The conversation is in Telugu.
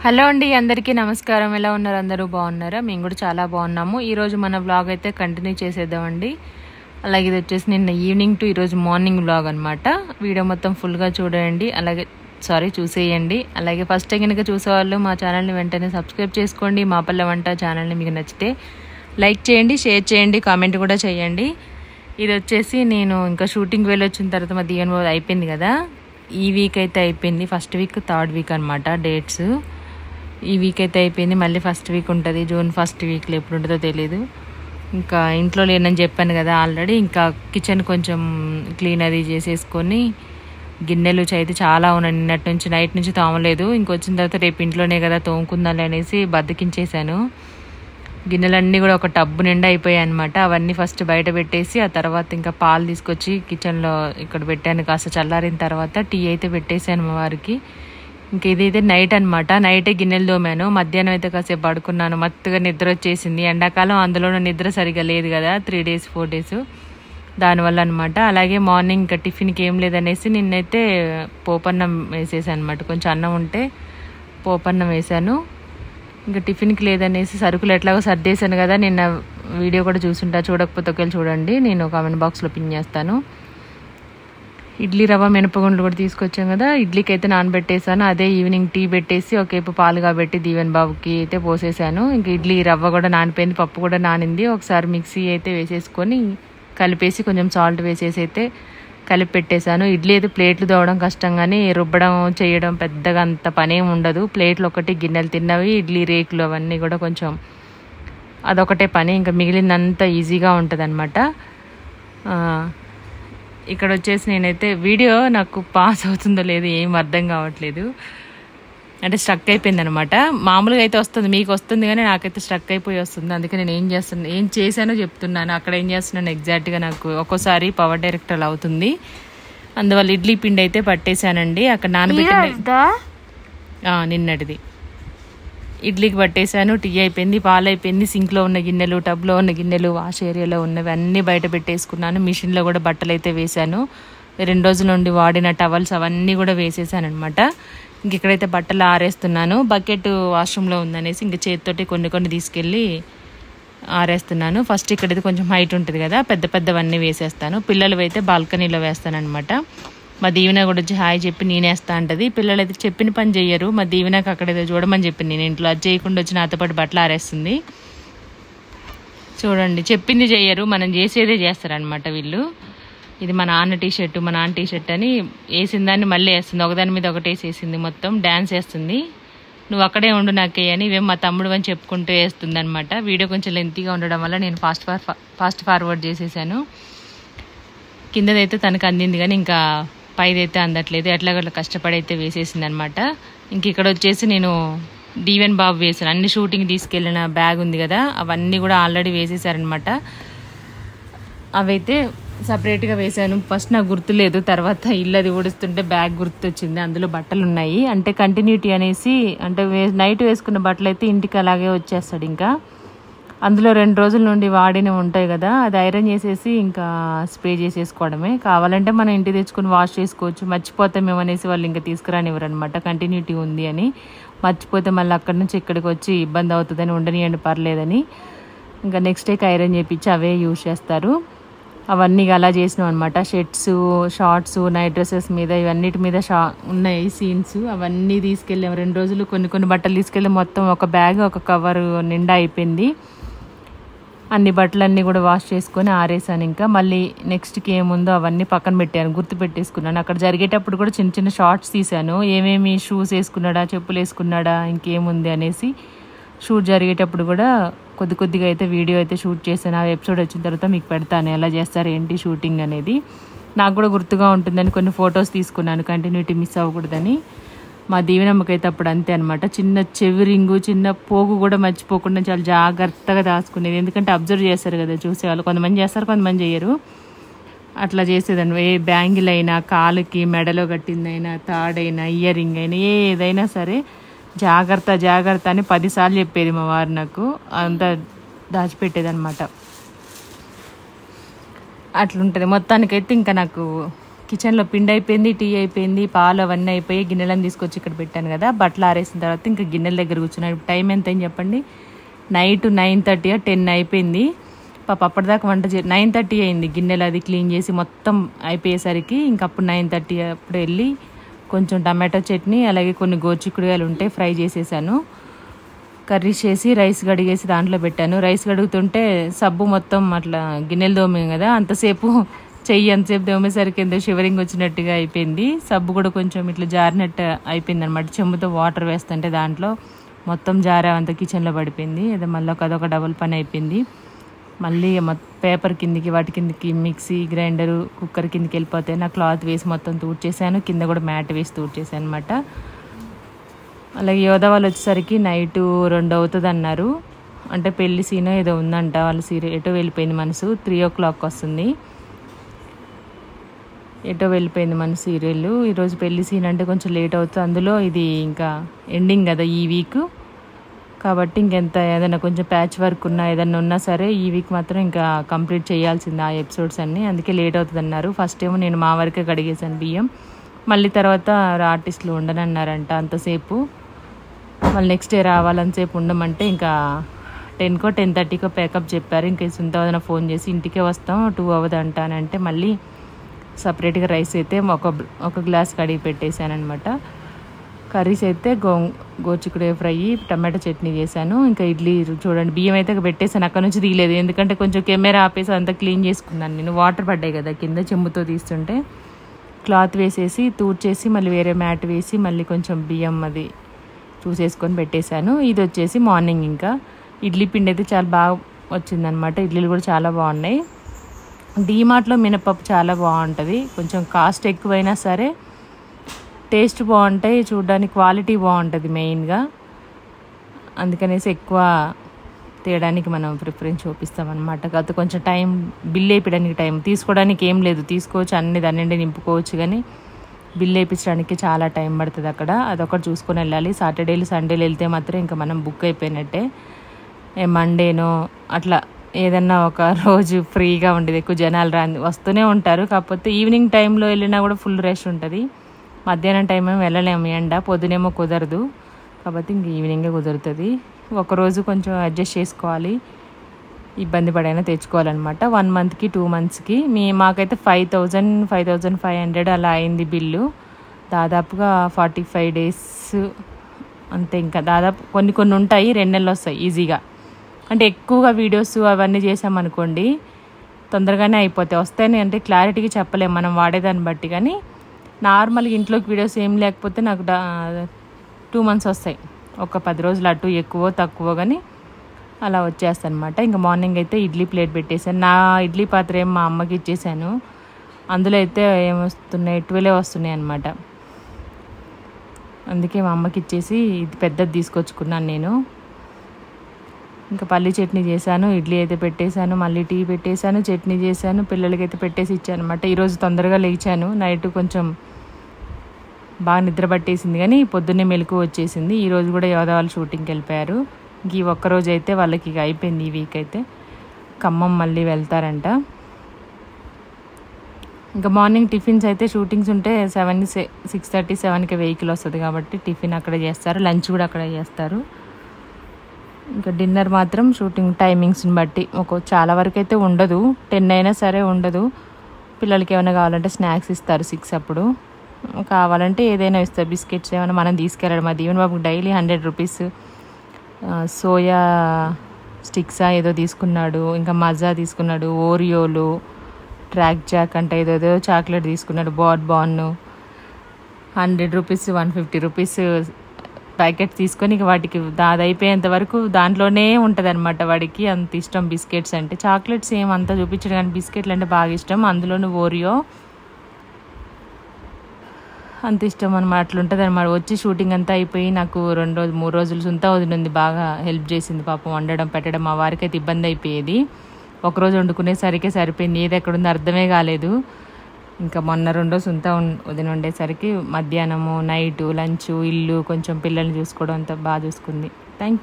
హలో అండి, అందరికీ నమస్కారం. ఎలా ఉన్నారు? అందరూ బాగున్నారా? మేము కూడా చాలా బాగున్నాము. ఈరోజు మన వ్లాగ్ అయితే కంటిన్యూ చేసేద్దామండి. అలాగే ఇది వచ్చేసి నిన్న ఈవినింగ్ టు ఈరోజు మార్నింగ్ వ్లాగ్ అనమాట. వీడియో మొత్తం ఫుల్గా చూడండి, అలాగే చూసేయండి. అలాగే ఫస్ట్ టైం కనుక చూసేవాళ్ళు మా ఛానల్ని వెంటనే సబ్స్క్రైబ్ చేసుకోండి. మా పల్లె వంట ఛానల్ని మీకు నచ్చితే లైక్ చేయండి, షేర్ చేయండి, కామెంట్ కూడా చేయండి. ఇది వచ్చేసి నేను ఇంకా షూటింగ్కి వెళ్ళి వచ్చిన తర్వాత మా దివ్యన్ అయిపోయింది కదా. ఈ వీక్ అయితే అయిపోయింది. ఫస్ట్ వీక్, థర్డ్ వీక్ అనమాట డేట్స్. ఈ వీక్ అయితే అయిపోయింది. మళ్ళీ ఫస్ట్ వీక్ ఉంటుంది. జూన్ ఫస్ట్ వీక్లో ఎప్పుడు ఉంటుందో తెలీదు. ఇంకా ఇంట్లో లేనని చెప్పాను కదా ఆల్రెడీ. ఇంకా కిచెన్ కొంచెం క్లీన్ అది చేసేసుకొని గిన్నెలు అయితే చాలా ఉన్నాయి. నిన్నటి నుంచి నైట్ నుంచి తోమలేదు. ఇంకొచ్చిన తర్వాత రేపు ఇంట్లోనే కదా తోముకుందాలి అనేసి బద్దకించేసాను. గిన్నెలన్నీ కూడా ఒక టబ్బు నిండా అయిపోయాయి అనమాట. అవన్నీ ఫస్ట్ బయట పెట్టేసి ఆ తర్వాత ఇంకా పాలు తీసుకొచ్చి కిచెన్లో ఇక్కడ పెట్టాను. కాస్త చల్లారిన తర్వాత టీ అయితే పెట్టేశాను మా వారికి. ఇంక ఇదైతే నైట్ అనమాట. నైటే గిన్నెలు తోమాను. మధ్యాహ్నం అయితే కాసేపు పడుకున్నాను. మత్తుగా నిద్ర వచ్చేసింది. ఎండాకాలం అందులోనూ నిద్ర సరిగా లేదు కదా, 3 days 4 days దానివల్ల అనమాట. అలాగే మార్నింగ్ ఇంకా టిఫిన్కి ఏం లేదనేసి నిన్నైతే పోపన్నం వేసేసాను అనమాట. కొంచెం అన్నం ఉంటే పోపన్నం వేసాను. ఇంకా టిఫిన్కి లేదనేసి సరుకులు ఎట్లాగో సర్దేశాను కదా. నిన్న వీడియో కూడా చూసుంటా, చూడకపోతే ఒకవేళ చూడండి, నేను కామెంట్ బాక్స్లో పిన్ చేస్తాను. ఇడ్లీ రవ్వ మినపగుండ్లు కూడా తీసుకొచ్చాం కదా. ఇడ్లీకి అయితే నానబెట్టేసాను. అదే ఈవినింగ్ టీ పెట్టేసి ఒకేపు పాలు కాబట్టి దీవెన్ బాబుకి అయితే పోసేసాను. ఇంక ఇడ్లీ రవ్వ కూడా నానిపోయింది, పప్పు కూడా నానింది. ఒకసారి మిక్సీ అయితే వేసేసుకొని కలిపేసి కొంచెం సాల్ట్ వేసేసి అయితే కలిపి పెట్టేశాను. ఇడ్లీ అయితే ప్లేట్లు తోవడం కష్టం, కానీ రుబ్బడం చేయడం పెద్దగా అంత పనేం ఉండదు. ప్లేట్లు ఒకటి, గిన్నెలు తిన్నవి, ఇడ్లీ రేకులు అవన్నీ కూడా కొంచెం అదొకటే పని. ఇంకా మిగిలినంత ఈజీగా ఉంటుంది అనమాట. ఇక్కడ వచ్చేసి నేనైతే వీడియో నాకు పాస్ అవుతుందో లేదో ఏం అర్థం కావట్లేదు. అంటే స్ట్రక్ అయిపోయింది అనమాట. మామూలుగా అయితే వస్తుంది, మీకు వస్తుంది, కానీ నాకైతే స్ట్రక్ అయిపోయి వస్తుంది. అందుకే నేను ఏం చేశానో చెప్తున్నాను. అక్కడ ఏం చేస్తున్నాను ఎగ్జాక్ట్గా నాకు ఒక్కోసారి పవర్ డైరెక్ట్ అలా అవుతుంది. అందువల్ల ఇడ్లీ పిండి అయితే పట్టేశానండి. అక్కడ నానబెట్టింది నిన్నటిది. ఇడ్లీకి పట్టేశాను. టీ అయిపోయింది, పాలు అయిపోయింది. సింక్లో ఉన్న గిన్నెలు, టబ్లో ఉన్న గిన్నెలు, వాష్ ఏరియాలో ఉన్నవి అన్నీ బయట పెట్టేసుకున్నాను. మిషన్లో కూడా బట్టలు అయితే వేశాను. 2 రోజుల నుండి వాడిన టవల్స్ అవన్నీ కూడా వేసేసాను అనమాట. ఇంక ఇక్కడైతే బట్టలు ఆరేస్తున్నాను. బకెట్ వాష్రూమ్లో ఉందనేసి ఇంక చేతితోటి కొన్ని తీసుకెళ్ళి ఆరేస్తున్నాను. ఫస్ట్ ఇక్కడైతే కొంచెం హైట్ ఉంటుంది కదా, పెద్దవన్నీ వేసేస్తాను. పిల్లలు అయితే బాల్కనీలో వేస్తాను అనమాట. మా దీవెన కూడా వచ్చి హాయ్ చెప్పి నేనేస్తా అంటది. పిల్లలు అయితే చెప్పిన పని చెయ్యరు. మా దీవెనకు అక్కడైతే చూడమని చెప్పింది నేను ఇంట్లో. అది చేయకుండా వచ్చి నాతో పాటు బట్టలు ఆరేస్తుంది. చూడండి, చెప్పింది చెయ్యరు, మనం చేసేదే చేస్తారనమాట వీళ్ళు. ఇది మా నాన్న టీషర్ట్, మా నాన్న టీషర్ట్ అని వేసిన దాన్ని మళ్ళీ వేస్తుంది. ఒకదాని మీద ఒకటి వేసేసింది, మొత్తం డ్యాన్స్ వేస్తుంది. నువ్వు అక్కడే ఉండు నాకే అని ఇవేం మా తమ్ముడు అని చెప్పుకుంటూ వేస్తుంది అనమాట. వీడియో కొంచెం లెంతీగా ఉండడం వల్ల నేను ఫాస్ట్ ఫార్వర్డ్ చేసేసాను. కిందదైతే తనకు అందింది, కానీ ఇంకా పైదైతే అందట్లేదు. ఎట్లాగట్లా కష్టపడి అయితే వేసేసింది అనమాట. ఇంక ఇక్కడ వచ్చేసి నేను దీవెన్ బాబు వేసాను. అన్ని షూటింగ్ తీసుకెళ్ళిన బ్యాగ్ ఉంది కదా, అవన్నీ కూడా ఆల్రెడీ వేసేసారనమాట. అవైతే సపరేట్గా వేసాను. ఫస్ట్ నాకు గుర్తులేదు, తర్వాత ఇల్లది ఊడుస్తుంటే బ్యాగ్ గుర్తొచ్చింది. అందులో బట్టలు ఉన్నాయి. అంటే కంటిన్యూటీ అనేసి, అంటే నైట్ వేసుకున్న బట్టలు అయితే ఇంటికి అలాగే వచ్చేస్తాడు. ఇంకా అందులో 2 రోజుల నుండి వాడినవి ఉంటాయి కదా, అది ఐరన్ చేసేసి ఇంకా స్ప్రే చేసేసుకోవడమే. కావాలంటే మనం ఇంటికి తెచ్చుకొని వాష్ చేసుకోవచ్చు. మర్చిపోతామేమో అనేసి వాళ్ళు ఇంకా తీసుకురానివ్వరు అనమాట, కంటిన్యూటీ ఉంది అని. మర్చిపోతే మళ్ళీ అక్కడి నుంచి ఇక్కడికి వచ్చి ఇబ్బంది అవుతుందని ఉండనియండి, పర్లేదని. ఇంకా నెక్స్ట్ డేకి ఐరన్ చేయించి అవే యూజ్ చేస్తారు. అవన్నీ అలా చేసినాం అనమాట. షర్ట్స్, షార్ట్స్, నైట్ డ్రెస్సెస్ మీద ఇవన్నిటి మీద ఉన్నాయి సీన్స్. అవన్నీ తీసుకెళ్ళాము 2 రోజులు. కొన్ని బట్టలు తీసుకెళ్ళి మొత్తం ఒక బ్యాగ్, ఒక కవర్ నిండా అయిపోయింది. అన్ని బట్టలన్నీ కూడా వాష్ చేసుకొని ఆరేసాను. ఇంకా మళ్ళీ నెక్స్ట్కి ఏముందో అవన్నీ పక్కన పెట్టాను, గుర్తు పెట్టేసుకున్నాను. అక్కడ జరిగేటప్పుడు కూడా చిన్న షార్ట్స్ తీసాను. ఏమేమి షూస్ వేసుకున్నాడా, చెప్పులు వేసుకున్నాడా, ఇంకేముంది అనేసి. షూట్ జరిగేటప్పుడు కూడా కొద్దిగా అయితే వీడియో అయితే షూట్ చేశాను. ఆ ఎపిసోడ్ వచ్చిన తర్వాత మీకు పెడతాను ఎలా చేస్తారు ఏంటి షూటింగ్ అనేది. నాకు కూడా గుర్తుగా ఉంటుందని కొన్ని ఫొటోస్ తీసుకున్నాను, కంటిన్యూటీ మిస్ అవ్వకూడదని. మా దీవెనమ్మకైతే అప్పుడు అంతే అనమాట. చిన్న చెవి రింగు, చిన్న పోగు కూడా మర్చిపోకుండా చాలా జాగ్రత్తగా దాచుకునేది. ఎందుకంటే అబ్జర్వ్ చేస్తారు కదా చూసేవాళ్ళు, కొంతమంది చేస్తారు, కొంతమంది చేయరు. అట్లా చేసేదాన్ని. ఏ బ్యాంగిల్ అయినా, కాలుకి మెడలో కట్టిందైనా, తాడైనా, ఇయర్ రింగ్ అయినా, ఏదైనా సరే జాగ్రత్త అని 10 సార్లు చెప్పేది మా వారు నాకు. అంతా దాచిపెట్టేది అనమాట. అట్లుంటుంది మొత్తానికైతే. ఇంకా నాకు కిచెన్లో పిండి అయిపోయింది, టీ అయిపోయింది, పాలు అవన్నీ అయిపోయి గిన్నెలను తీసుకొచ్చి ఇక్కడ పెట్టాను కదా. బట్టలు ఆరేసిన తర్వాత ఇంకా గిన్నెల దగ్గర కూర్చున్నాను. టైం ఎంత అని చెప్పండి, నైట్ 9:30 10 అయిపోయింది. పాప అప్పటిదాకా వంట 9:30 అయింది. గిన్నెలు అది క్లీన్ చేసి మొత్తం అయిపోయేసరికి ఇంకప్పుడు 9:30 అప్పుడు వెళ్ళి కొంచెం టమాటో చట్నీ అలాగే కొన్ని గోరుచిక్కుడుకాయలు ఉంటే ఫ్రై చేసేసాను. కర్రీ చేసి రైస్ కడిగేసి దాంట్లో పెట్టాను. రైస్ కడుగుతుంటే సబ్బు మొత్తం అట్లా గిన్నెలు దోమాం కదా, అంతసేపు అంతసేపు దోమేసరికి ఎంతో షివరింగ్ వచ్చినట్టుగా అయిపోయింది. సబ్బు కూడా కొంచెం ఇట్లా జారినట్టు అయిపోయింది అనమాట. చెంబుతో వాటర్ వేస్తుంటే దాంట్లో మొత్తం జారా అంతా కిచెన్లో పడిపోయింది. ఏదో మళ్ళీ అదొక డబుల్ పని అయిపోయింది. మళ్ళీ పేపర్ కిందికి వాటి కిందికి మిక్సీ గ్రైండరు కుక్కర్ కిందికి వెళ్ళిపోతే నా క్లాత్ వేసి మొత్తం తూడ్చేసాను. కింద కూడా మ్యాట్ వేసి తూడ్చేసాను అనమాట. అలాగే యోధ వాళ్ళు వచ్చేసరికి నైట్ 2 అవుతుంది అన్నారు. అంటే పెళ్లి సీన్ ఏదో ఉందంట, వాళ్ళ సీరియల్ ఎటో వెళ్ళిపోయింది మనసు. 3 o'clock వస్తుంది, ఎటో వెళ్ళిపోయింది మన సీరియల్. ఈరోజు పెళ్లి సీన్ అంటే కొంచెం లేట్ అవుతుంది. అందులో ఇది ఇంకా ఎండింగ్ కదా ఈ వీక్ కాబట్టి ఇంకెంత ఏదైనా కొంచెం ప్యాచ్ వర్క్ ఉన్నా ఏదైనా ఉన్నా సరే ఈ వీక్ మాత్రం ఇంకా కంప్లీట్ చేయాల్సింది ఆ ఎపిసోడ్స్ అన్నీ. అందుకే లేట్ అవుతుంది అన్నారు. ఫస్ట్ ఏమో నేను మా వరకే కడిగేసాను బియ్యం, మళ్ళీ తర్వాత ఆర్టిస్టులు ఉండనన్నారంట అంతసేపు. మళ్ళీ నెక్స్ట్ డే రావాలంతసేపు ఉండమంటే ఇంకా 10కో 10:30కో ప్యాకప్ చెప్పారు. ఇంకా సుంత ఫోన్ చేసి ఇంటికే వస్తాం 2 అవ్వదు అంటానంటే మళ్ళీ సపరేట్గా రైస్ అయితే ఒక గ్లాస్ కడిగి పెట్టేశాను అనమాట. కర్రీస్ అయితే గోరుచిక్కుడుకాయ ఫ్రై, టమాటో చట్నీ చేశాను. ఇంకా ఇడ్లీ చూడండి బియ్యం అయితే పెట్టేశాను, అక్కడ నుంచి దిగలేదు ఎందుకంటే కొంచెం కెమెరా ఆపేసి అంతా క్లీన్ చేసుకున్నాను నేను. వాటర్ పడ్డాయి కదా కింద చెంబుతో తీస్తుంటే, క్లాత్ వేసేసి తూడ్చేసి మళ్ళీ వేరే మ్యాట్ వేసి మళ్ళీ కొంచెం బియ్యం అది చూసేసుకొని పెట్టేశాను. ఇది వచ్చేసి మార్నింగ్. ఇంకా ఇడ్లీ పిండి అయితే చాలా బాగా వచ్చిందనమాట. ఇడ్లీలు కూడా చాలా బాగున్నాయి. డీమార్ట్లో మినపప్పు చాలా బాగుంటుంది. కొంచెం కాస్ట్ ఎక్కువైనా సరే టేస్ట్ బాగుంటాయి, చూడడానికి క్వాలిటీ బాగుంటుంది మెయిన్గా. అందుకనేసి ఎక్కువ తేయడానికి మనం ప్రిఫరెన్స్ చూపిస్తామన్నమాట. కాకపోతే కొంచెం టైం బిల్ వేయించడానికి టైం తీసుకోవడానికి ఏం లేదు, తీసుకోవచ్చు అన్ని దాన్ని నింపుకోవచ్చు, కానీ బిల్ వేయించడానికి చాలా టైం పడుతుంది అక్కడ. అదొకటి చూసుకొని వెళ్ళాలి. సాటర్డేలు సండేలు వెళ్తే మాత్రం ఇంకా మనం బుక్ అయిపోయినట్టే. మండేనో అట్లా ఏదన్నా ఒక రోజు ఫ్రీగా ఉండేది, ఎక్కువ జనాలు వస్తూనే ఉంటారు. కాకపోతే ఈవినింగ్ టైంలో వెళ్ళినా కూడా ఫుల్ రష్ ఉంటుంది. మధ్యాహ్నం టైం ఏమో వెళ్ళలేము, ఎండ పొద్దునేమో కుదరదు, కాబట్టి ఇంక ఈవినింగే కుదురుతుంది. ఒకరోజు కొంచెం అడ్జస్ట్ చేసుకోవాలి, ఇబ్బంది పడైనా తెచ్చుకోవాలన్నమాట. 1 monthకి 2 monthsకి మాకైతే 5,500 అలా అయింది బిల్లు. దాదాపుగా 45 days అంతే. ఇంకా దాదాపు కొన్ని ఉంటాయి 2 నెలలు వస్తాయి ఈజీగా. అంటే ఎక్కువగా వీడియోస్ అవన్నీ చేసామనుకోండి తొందరగానే అయిపోతాయి. వస్తాయని అంటే క్లారిటీగా చెప్పలేము మనం వాడేదాన్ని బట్టి, కానీ నార్మల్గా ఇంట్లోకి వీడియోస్ ఏం లేకపోతే నాకు 2 months వస్తాయి. ఒక 10 రోజులు అటు ఎక్కువ తక్కువ కానీ అలా వచ్చేస్తాను అనమాట. ఇంకా మార్నింగ్ అయితే ఇడ్లీ ప్లేట్ పెట్టేశాను. నా ఇడ్లీ పాత్ర ఏం మా అమ్మకి ఇచ్చేసాను. అందులో అయితే ఏమొస్తున్నాయి 12 వస్తున్నాయి అనమాట. అందుకే మా అమ్మకి ఇచ్చేసి ఇది పెద్దది తీసుకొచ్చుకున్నాను నేను. ఇంకా పల్లి చట్నీ చేశాను, ఇడ్లీ అయితే పెట్టేశాను, మళ్ళీ టీ పెట్టేశాను, చట్నీ చేశాను, పిల్లలకైతే పెట్టేసి ఇచ్చాను అనమాట. ఈరోజు తొందరగా లేచాను. నైట్ కొంచెం బాగా నిద్ర పట్టేసింది కానీ పొద్దున్నే మెలకు వచ్చేసింది. ఈరోజు కూడా యోధ వాళ్ళు షూటింగ్కి వెళ్ళిపోయారు. ఇంక ఈ ఒక్కరోజు అయితే వాళ్ళకి ఇక అయిపోయింది. ఈ వీక్ అయితే ఖమ్మం మళ్ళీ వెళ్తారంట. ఇంకా మార్నింగ్ టిఫిన్స్ అయితే షూటింగ్స్ ఉంటే 6:30 7కి వెహికల్ వస్తుంది కాబట్టి టిఫిన్ అక్కడ చేస్తారు, లంచ్ కూడా అక్కడ చేస్తారు. ఇంకా డిన్నర్ మాత్రం షూటింగ్ టైమింగ్స్ని బట్టి చాలా వరకు అయితే ఉండదు, 10 అయినా సరే ఉండదు. పిల్లలకి ఏమైనా కావాలంటే స్నాక్స్ ఇస్తారు 6 అప్పుడు, కావాలంటే ఏదైనా ఇస్తారు. బిస్కెట్స్ ఏమైనా మనం తీసుకెళ్ళడం. అది ఈవెన్ బాబుకి డైలీ 100 rupees సోయా స్టిక్సా ఏదో తీసుకున్నాడు, ఇంకా మజా తీసుకున్నాడు, ఓరియోలు, ట్రాక్ జాక్ అంటే ఏదో చాక్లెట్ తీసుకున్నాడు, బార్న్ 100 rupees 150 rupees ప్యాకెట్ తీసుకొని ఇక వాటికి అయిపోయేంత వరకు దాంట్లోనే ఉంటుంది అనమాట. వాడికి అంత ఇష్టం బిస్కెట్స్ అంటే. చాక్లెట్స్ ఏమంతా చూపించడు కానీ బిస్కెట్లు అంటే బాగా ఇష్టం. అందులోనూ ఓరియో అంత ఇష్టం అనమాట. అట్లుంటుంది అనమాట. వచ్చి షూటింగ్ అంతా అయిపోయి నాకు 2 రోజులు 3 రోజులు సుంతా వదిలింది, బాగా హెల్ప్ చేసింది పాపం. వండడం పెట్టడం మా వారికి అయితే ఇబ్బంది అయిపోయేది. ఒకరోజు వండుకునేసరికి సరిపోయింది, ఏది ఎక్కడుందో అర్థమే కాలేదు. ఇంకా మొన్న 2 రోజులు సుంతా వదిన ఉండేసరికి మధ్యాహ్నము నైటు లంచ్ ఇల్లు కొంచెం పిల్లల్ని చూసుకోవడం అంతా బాగా చూసుకుంది. Thank you.